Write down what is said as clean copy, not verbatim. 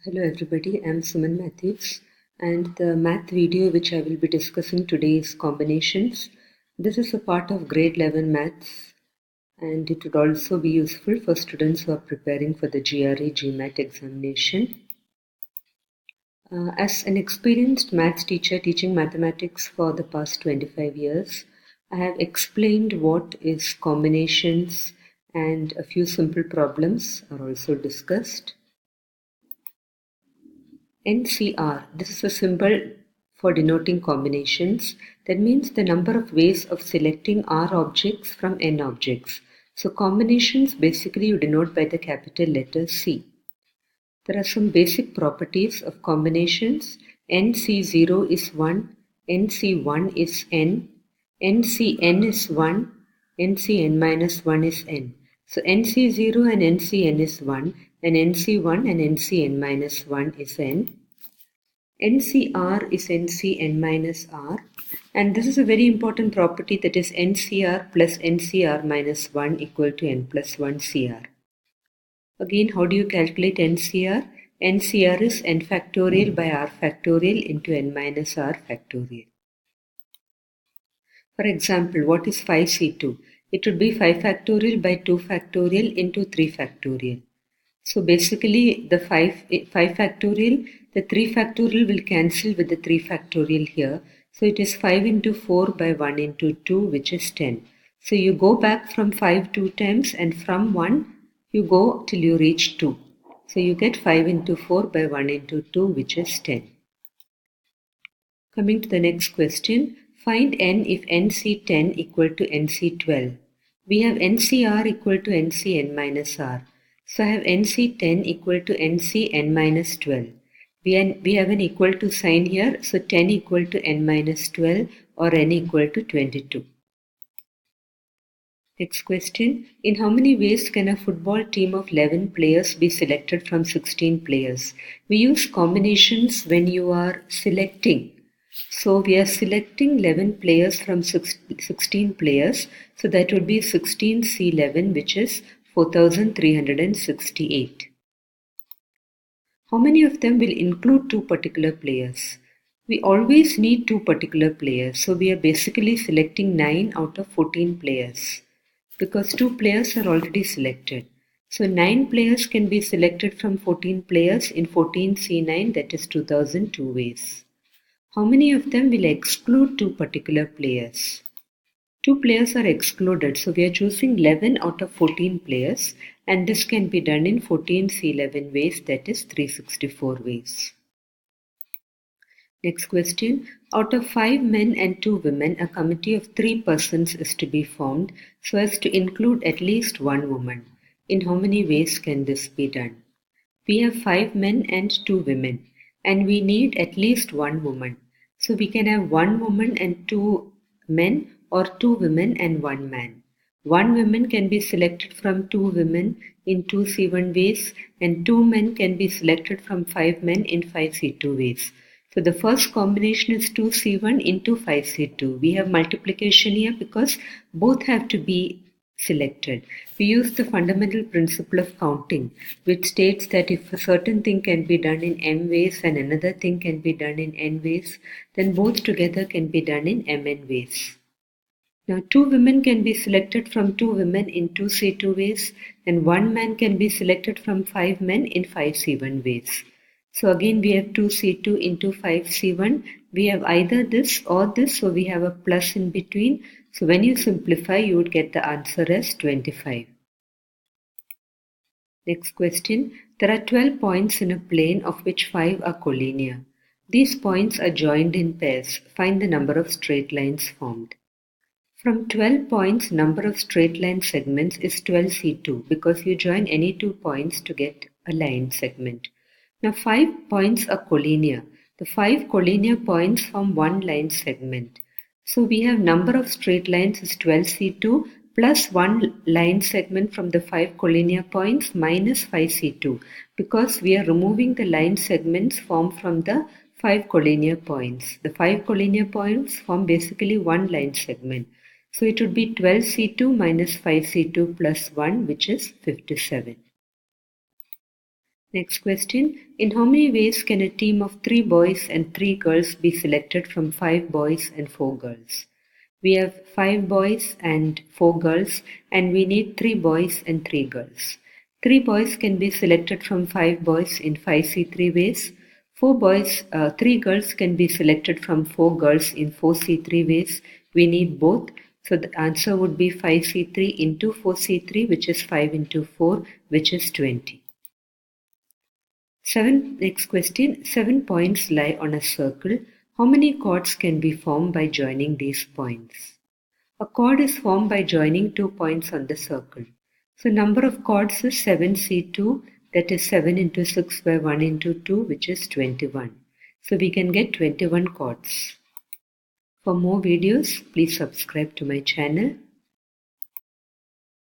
Hello everybody, I'm Suman Matthews, and the math video which I will be discussing today is combinations. This is a part of grade 11 maths, and it would also be useful for students who are preparing for the GRE GMAT examination. As an experienced maths teacher teaching mathematics for the past 25 years, I have explained what is combinations, and a few simple problems are also discussed. NCR, this is a symbol for denoting combinations. That means the number of ways of selecting R objects from N objects. So combinations basically you denote by the capital letter C. There are some basic properties of combinations. NC0 is 1, NC1 is N, NCN is 1, NCN minus 1 is N. So NC0 and NCN is 1, and NC1 and NCN minus 1 is N. NCR is NCN minus R, and this is a very important property, that is NCR plus NCR minus 1 equal to N plus 1 CR. Again, how do you calculate NCR? NCR is N factorial by R factorial into N minus R factorial. For example, what is 5C2? It would be 5 factorial by 2 factorial into 3 factorial. So basically the 5 factorial, the 3 factorial will cancel with the 3 factorial here. So it is 5 into 4 by 1 into 2, which is 10. So you go back from 5 2 times, and from 1 you go till you reach 2. So you get 5 into 4 by 1 into 2, which is 10. Coming to the next question, find n if NC10 equal to NC12. We have NCR equal to NCN minus R. So I have NC10 equal to NCN minus 12. We have an equal to sign here, so 10 equal to n minus 12 or n equal to 22. Next question, in how many ways can a football team of 11 players be selected from 16 players? We use combinations when you are selecting. So we are selecting 11 players from 16 players. So that would be 16C11, which is 4,368. How many of them will include two particular players? We always need two particular players. So we are basically selecting 9 out of 14 players, because 2 players are already selected. So 9 players can be selected from 14 players in 14C9, that is 2002 ways. How many of them will exclude two particular players? 2 players are excluded, so we are choosing 11 out of 14 players, and this can be done in 14C11 ways, that is 364 ways. Next question, out of 5 men and 2 women, a committee of 3 persons is to be formed so as to include at least 1 woman. In how many ways can this be done? We have 5 men and 2 women, and we need at least 1 woman. So we can have 1 woman and 2 men, or 2 women and 1 man. 1 woman can be selected from 2 women in 2C1 ways, and 2 men can be selected from 5 men in 5C2 ways. So the first combination is 2C1 into 5C2. We have multiplication here because both have to be selected. We use the fundamental principle of counting, which states that if a certain thing can be done in m ways and another thing can be done in n ways, then both together can be done in mn ways. Now 2 women can be selected from 2 women in 2C2 ways, and 1 man can be selected from 5 men in 5C1 ways. So again we have 2C2 into 5C1. We have either this or this, so we have a plus in between. So when you simplify, you would get the answer as 25. Next question. There are 12 points in a plane of which 5 are collinear. These points are joined in pairs. Find the number of straight lines formed. From 12 points, number of straight line segments is 12C2 because you join any 2 points to get a line segment. Now 5 points are collinear. The 5 collinear points form one line segment. So we have number of straight lines is 12C2 plus one line segment from the 5 collinear points minus 5C2, because we are removing the line segments formed from the 5 collinear points. The 5 collinear points form basically one line segment. So it would be 12C2 minus 5C2 plus 1, which is 57. Next question. In how many ways can a team of 3 boys and 3 girls be selected from 5 boys and 4 girls? We have 5 boys and 4 girls, and we need 3 boys and 3 girls. 3 boys can be selected from 5 boys in 5C3 ways. 3 girls can be selected from 4 girls in 4C3 ways. We need both. So the answer would be 5C3 into 4C3, which is 5 into 4, which is 20. Next question. 7 points lie on a circle. How many chords can be formed by joining these points? A chord is formed by joining 2 points on the circle. So number of chords is 7C2, that is 7 into 6 by 1 into 2, which is 21. So we can get 21 chords. For more videos, please subscribe to my channel.